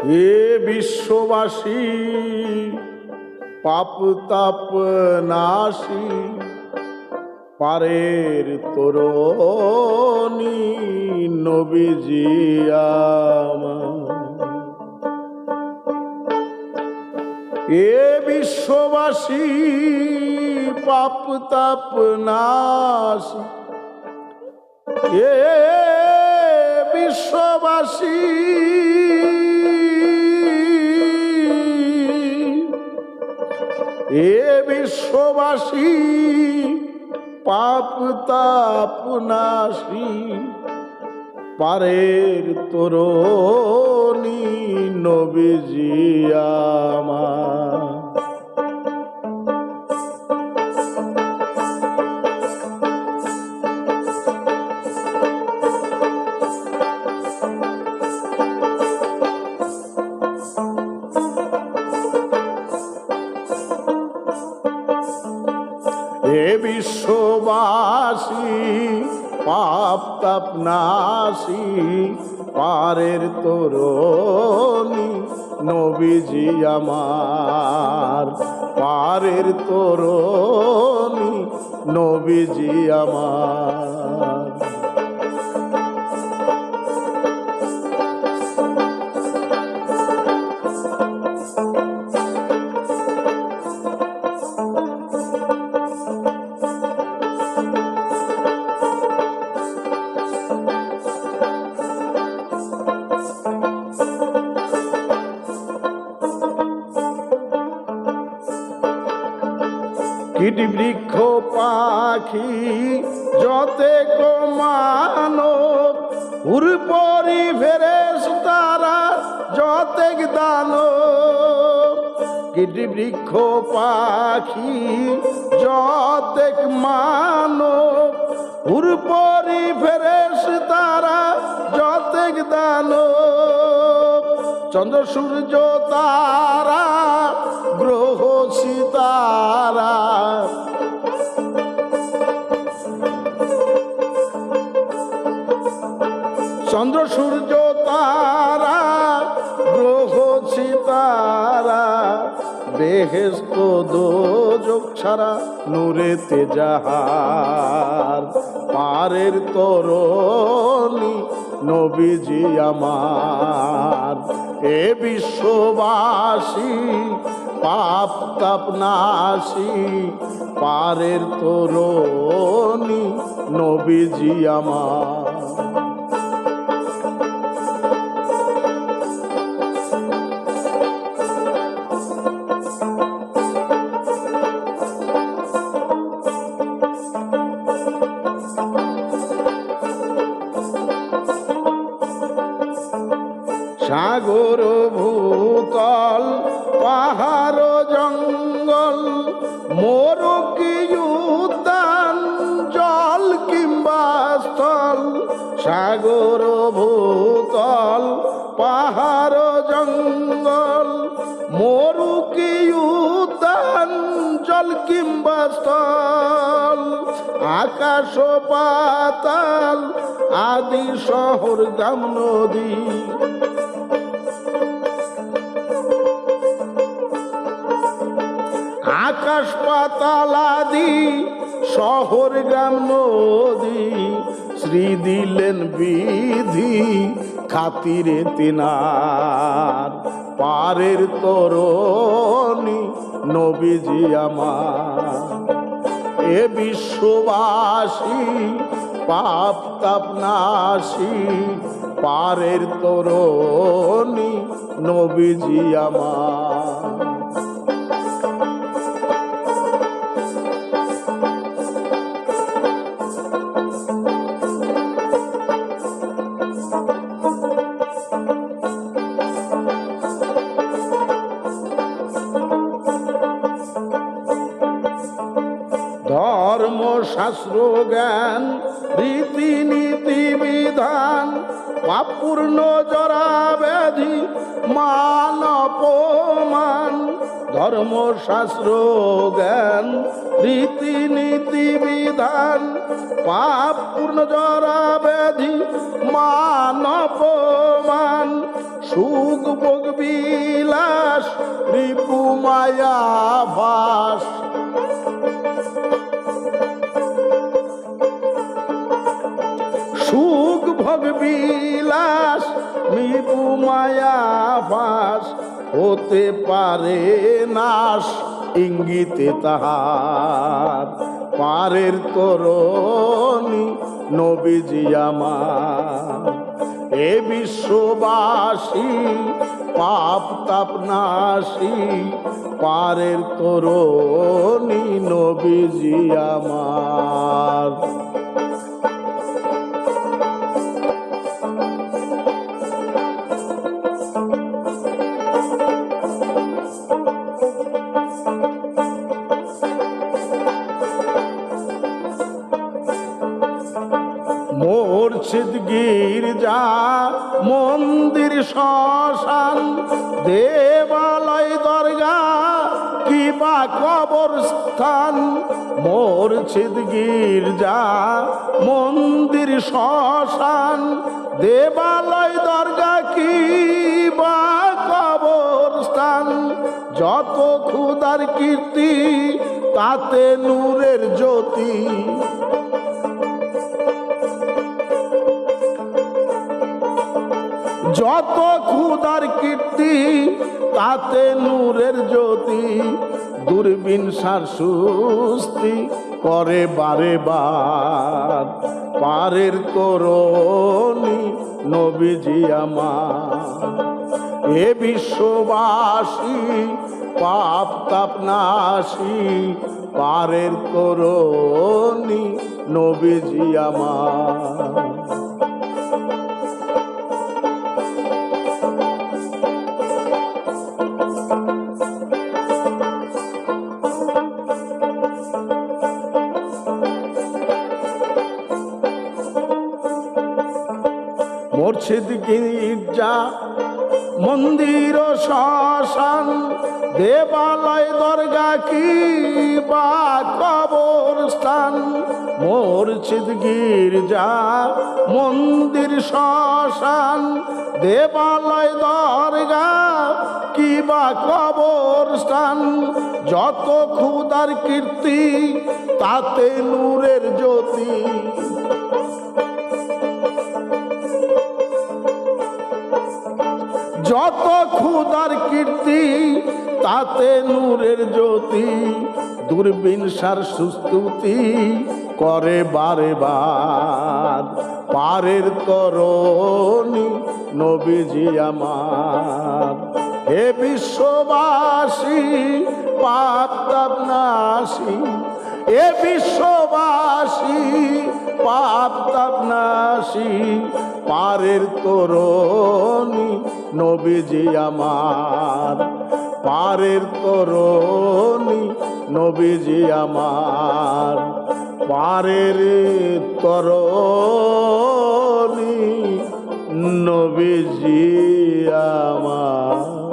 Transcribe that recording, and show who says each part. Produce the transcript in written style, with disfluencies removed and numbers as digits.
Speaker 1: হে বিশ্ববাসী পাপ তাপ নাশী পারের তরণী নবীজি আমার। এ বিশ্ববাসী পাপ তাপ নাশী, এ বিশ্ববাসী এ বিশ্ববাসী পাপ তাপ নাশী পারের তরণী নবীজি আমার। হে বিশ্ববাসী পাপ তাপ নাশী পারের তরণী নবীজি আমার। পারের তরণী নবীজি আমার। কীট বৃক্ষ পাখি যতেক মানব উর্পরি ফেরেশতারা যতেক দানব। কীট বৃক্ষ পাখি যতেক মানব উর্পরি ফেরেশতারা যতেক দানব। চন্দ্র সূর্য তারা গ্রহ সিতারা চন্দ্র সূর্য তারা গ্রহ সিতারা বেহেশত দোজখ ছাড়া নূরেতে যাহার। পারের তরণী নবীজি আমার। এ বিশ্ববাসী পাপ তাপ নাশী পারের তরণী নবীজি আমার। সাগর ভূতল পাহাড় জঙ্গল মরুকি উদ্যান জল কিংবা স্থল। সাগর ভূতল পাহাড় জঙ্গল মরুকি উদ্যান জল কিংবা স্থল। আকাশ পাতাল আদি শহর গ্রাম নদী আকাশ পাতাল আদি শহর গ্রাম নদী শ্রী দিলেন বিধি খাতিরে তিনার। পারের তরণী নবীজি আমার। এ বিশ্ববাসী পাপ তাপ নাশী পারের তরণী নবীজি আমার। ধর্ম শাস্ত্র জ্ঞান রীতিনীতি বিধান পাপপূর্ণ জরা ব্যাধি মান অপমান। ধর্ম শাস্ত্র জ্ঞান রীতিনীতি বিধান পাপপূর্ণ জরা ব্যাধি মান অপমান। সুখ ভোগ বিলাস রিপু মায়া ভাস। সুখ ভোগ বিলাস রিপু মায়া ভাস, হতে পারে নাশ ইঙ্গিতে তাহার। পারের তরণী নবীজি আমার, এ বিশ্ববাসী পাপ তাপ নাশী। পারের তরণী নবীজি আমার। মুর্শিদ গির্জা মন্দির শ্মশান, দেবালয় দরগা কিবা কবরস্থান। মুর্শিদ গির্জা মন্দির শ্মশান, দেবালয় দরগা কিবা কবরস্থান। যত খুদার কীর্তি তাতে নূরের জ্যোতি। যত খুদার কীর্তি তাতে নূরের জ্যোতি। দূরবীন সার সুস্তি করে বারে বার, পারের তরণী নবীজি আমার। এ বিশ্ববাসী পাপ তাপ নাশী, পারের তরণী নবীজি আমার। মুর্শিদ গির্জা মন্দির শ্মশান, দেবালয় দরগা কিবা কবরস্থান। মুর্শিদ গির্জা মন্দির শ্মশান, দেবালয় দরগা কিবা কবরস্থান। যত খুদার কীর্তি তাতে নূরের জ্যোতি। যত খুদার কীর্তি তাতে নূরের জ্যোতি। দূরবীন সার সুস্তুতি করে বারে বার, পারের তরণী নবীজি আমার। হে বিশ্ববাসী পাপ তাপ নাশী, এ বিশ্ববাসী পাপ তাপ নাশী। পারের তরণী নবীজি আমার, পারের তরণী নবীজি আমার। পারের তরণী নবীজি আমার।